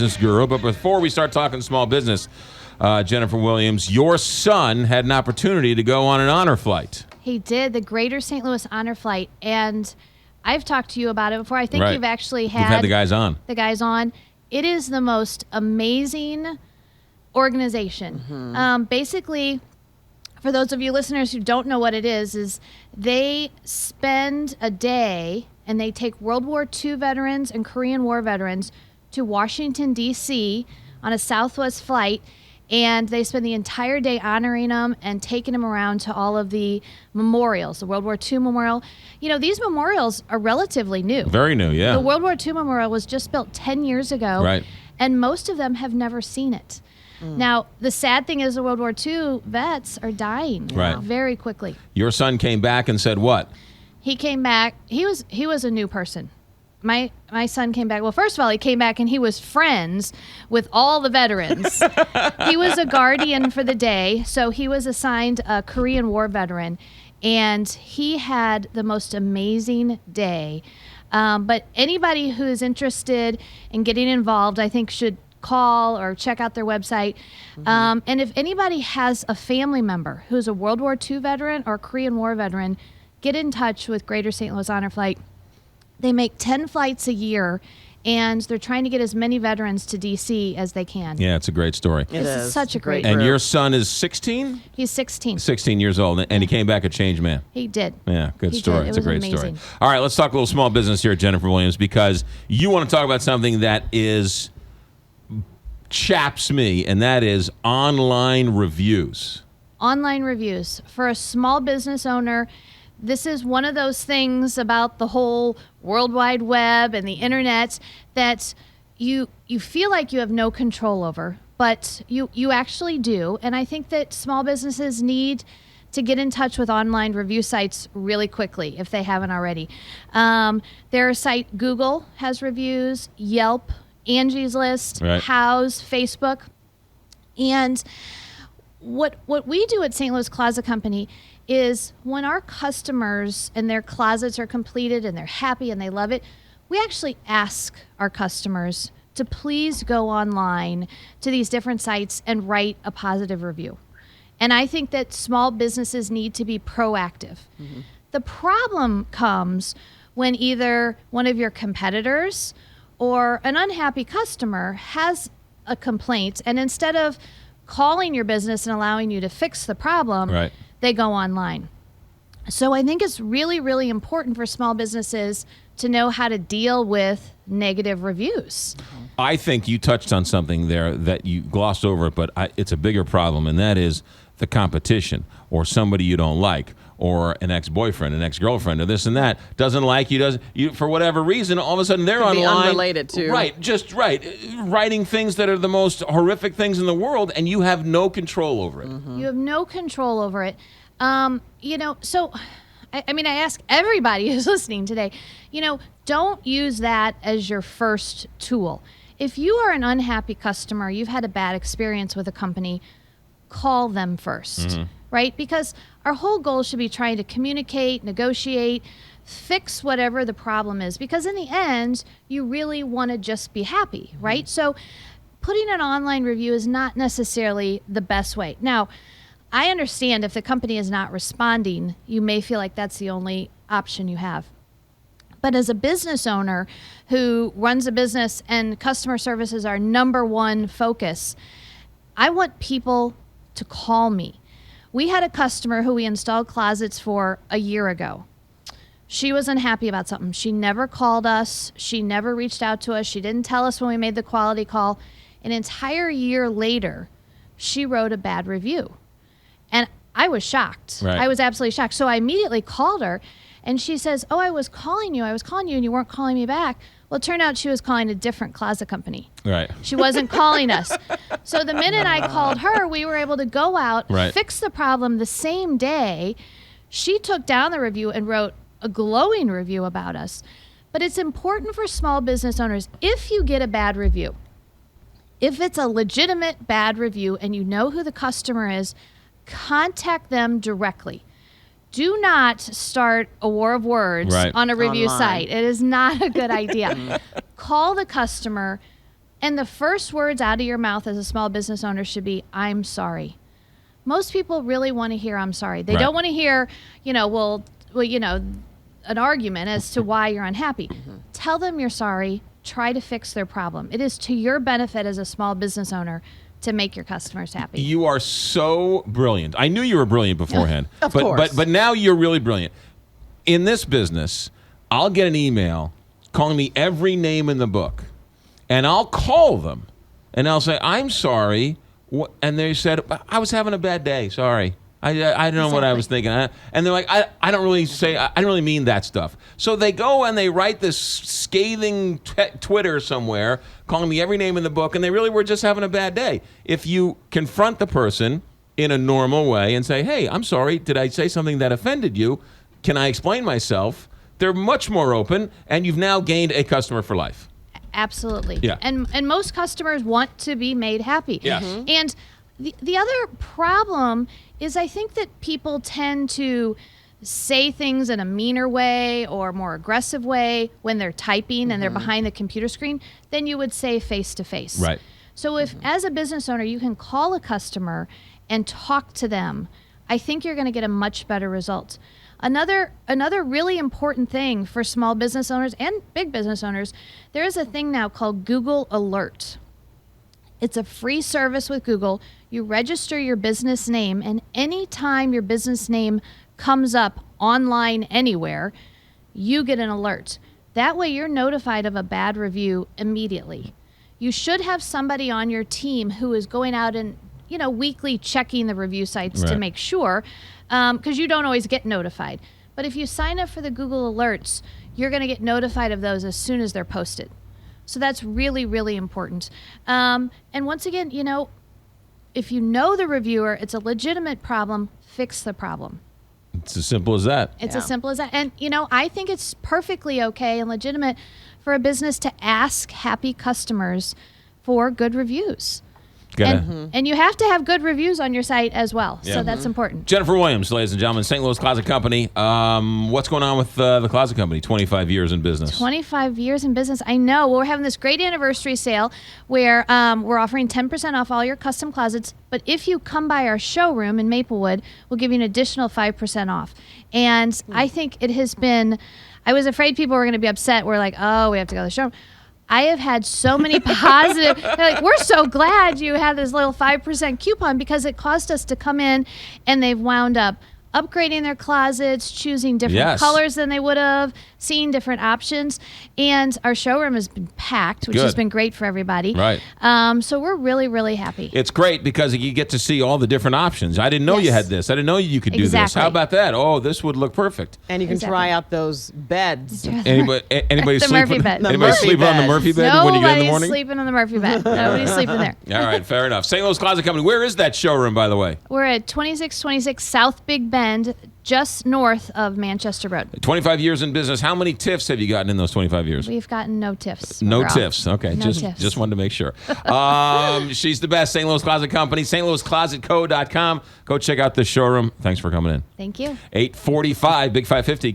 business guru. But before we start talking small business, Jennifer Williams, your son had an opportunity to go on an honor flight. He did, the Greater St. Louis Honor Flight. And I've talked to you about it before. I think you've actually had... We've had the guys on. It is the most amazing organization. Mm-hmm. Basically, for those of you listeners who don't know what it is they spend a day and they take World War II veterans and Korean War veterans to Washington, D.C. on a Southwest flight, and they spend the entire day honoring them and taking them around to all of the memorials, the World War II memorial. You know, these memorials are relatively new. Very new, yeah. The World War II memorial was just built 10 years ago, right, and most of them have never seen it. Now, the sad thing is the World War II vets are dying very quickly. Your son came back and said what? He came back. He was a new person. My son came back. Well, first of all, he came back and he was friends with all the veterans. He was a guardian for the day, so he was assigned a Korean War veteran, and he had the most amazing day. But anybody who is interested in getting involved, I think, should call or check out their website. And if anybody has a family member who's a World War II veteran or a Korean War veteran, get in touch with Greater St. Louis Honor Flight. They make 10 flights a year, and they're trying to get as many veterans to D.C. as they can. Yeah, it's a great story. It's such a great And group. your son is 16? He's 16. 16 years old, and he came back a changed man. He did. Yeah, good He story. did. It's It a great was story. amazing. All right, let's talk a little small business here, Jennifer Williams, because you want to talk about something that chaps me, and that is online reviews. Online reviews. For a small business owner, this is one of those things about the whole World Wide Web and the internet that you feel like you have no control over, but you actually do. And I think that small businesses need to get in touch with online review sites really quickly if they haven't already. Their site, Google, has reviews, Yelp, Angie's List, Houzz, Facebook. And what we do at St. Louis Closet Company is when our customers and their closets are completed and they're happy and they love it, we actually ask our customers to please go online to these different sites and write a positive review. And I think that small businesses need to be proactive. Mm-hmm. The problem comes when either one of your competitors or an unhappy customer has a complaint, and instead of calling your business and allowing you to fix the problem, they go online. So I think it's really, really important for small businesses to know how to deal with negative reviews. I think you touched on something there that you glossed over, but it's a bigger problem, and that is the competition or somebody you don't like, or an ex-boyfriend, an ex-girlfriend, or this and that, doesn't like you, for whatever reason, all of a sudden they're Could online. Be unrelated to. Writing things that are the most horrific things in the world, and you have no control over it. Mm-hmm. You have no control over it. So, I mean, I ask everybody who's listening today, don't use that as your first tool. If you are an unhappy customer, you've had a bad experience with a company, call them first, right? Because our whole goal should be trying to communicate, negotiate, fix whatever the problem is. Because in the end, you really want to just be happy, right? So putting an online review is not necessarily the best way. Now, I understand if the company is not responding, you may feel like that's the only option you have. But as a business owner who runs a business and customer service is our number one focus, I want people to call me. We had a customer who we installed closets for a year ago. She was unhappy about something. She never called us. She never reached out to us. She didn't tell us when we made the quality call. An entire year later, she wrote a bad review. And I was shocked. I was absolutely shocked. So I immediately called her, and she says, I was calling you, and you weren't calling me back. Well, it turned out she was calling a different closet company. She wasn't calling us. So the minute I called her, we were able to go out, fix the problem the same day. She took down the review and wrote a glowing review about us. But it's important for small business owners, if you get a bad review, if it's a legitimate bad review and you know who the customer is, contact them directly. Do not start a war of words on a review site. It is not a good idea. Call the customer And the first words out of your mouth as a small business owner should be, I'm sorry. Most people really want to hear I'm sorry. They don't want to hear, well, an argument as to why you're unhappy. Tell them you're sorry. Try to fix their problem. It is to your benefit as a small business owner to make your customers happy. You are so brilliant. I knew you were brilliant beforehand. Of course. But now you're really brilliant. In this business, I'll get an email calling me every name in the book. And I'll call them. And I'll say, I'm sorry. And they said, I was having a bad day. Sorry. I don't know what I was thinking. And they're like, I don't really mean that stuff. So they go and they write this scathing Twitter somewhere, calling me every name in the book, and they really were just having a bad day. If you confront the person in a normal way and say, hey, I'm sorry, did I say something that offended you? Can I explain myself? They're much more open, and you've now gained a customer for life. Absolutely. Yeah. And most customers want to be made happy. Yes. And the other problem is I think that people tend to say things in a meaner way or more aggressive way when they're typing and they're behind the computer screen than you would say face to face. Right. So if as a business owner you can call a customer and talk to them, I think you're going to get a much better result. Another really important thing for small business owners and big business owners, there is a thing now called Google Alert. It's a free service with Google. You register your business name, and anytime your business name comes up online anywhere, you get an alert. That way you're notified of a bad review immediately. You should have somebody on your team who is going out and weekly checking the review sites to make sure, because you don't always get notified. But if you sign up for the Google Alerts, you're going to get notified of those as soon as they're posted. So that's really, really important. And once again, if you know the reviewer, it's a legitimate problem, fix the problem. It's as simple as that. It's as simple as that. And, I think it's perfectly okay and legitimate for a business to ask happy customers for good reviews. And you have to have good reviews on your site as well. Yeah. So that's important. Jennifer Williams, ladies and gentlemen, St. Louis Closet Company. What's going on with the Closet Company? 25 years in business. 25 years in business. I know. Well, we're having this great anniversary sale where we're offering 10% off all your custom closets. But if you come by our showroom in Maplewood, we'll give you an additional 5% off. And I think it has been, I was afraid people were going to be upset. We're like, oh, we have to go to the showroom. I have had so many positive, like, we're so glad you had this little 5% coupon because it caused us to come in and they've wound up upgrading their closets, choosing different colors than they would have, seeing different options. And our showroom has been packed, which has been great for everybody. Right. So we're really, really happy. It's great because you get to see all the different options. I didn't know you had this. I didn't know you could do this. How about that? Oh, this would look perfect. And you can try out those beds. Anybody the Murphy bed. Anybody sleeping on the Murphy bed when you get in the morning? Nobody's sleeping on the Murphy bed. Nobody's sleeping there. All right, fair enough. St. Louis Closet Company. Where is that showroom, by the way? We're at 2626 South Big Bend, just north of Manchester Road. 25 years in business. How many TIFs have you gotten in those 25 years? We've gotten no TIFs. No TIFs. Okay, no TIFs. Just wanted to make sure. She's the best. St. Louis Closet Company, stlouisclosetco.com. Go check out the showroom. Thanks for coming in. Thank you. 845, Big 550.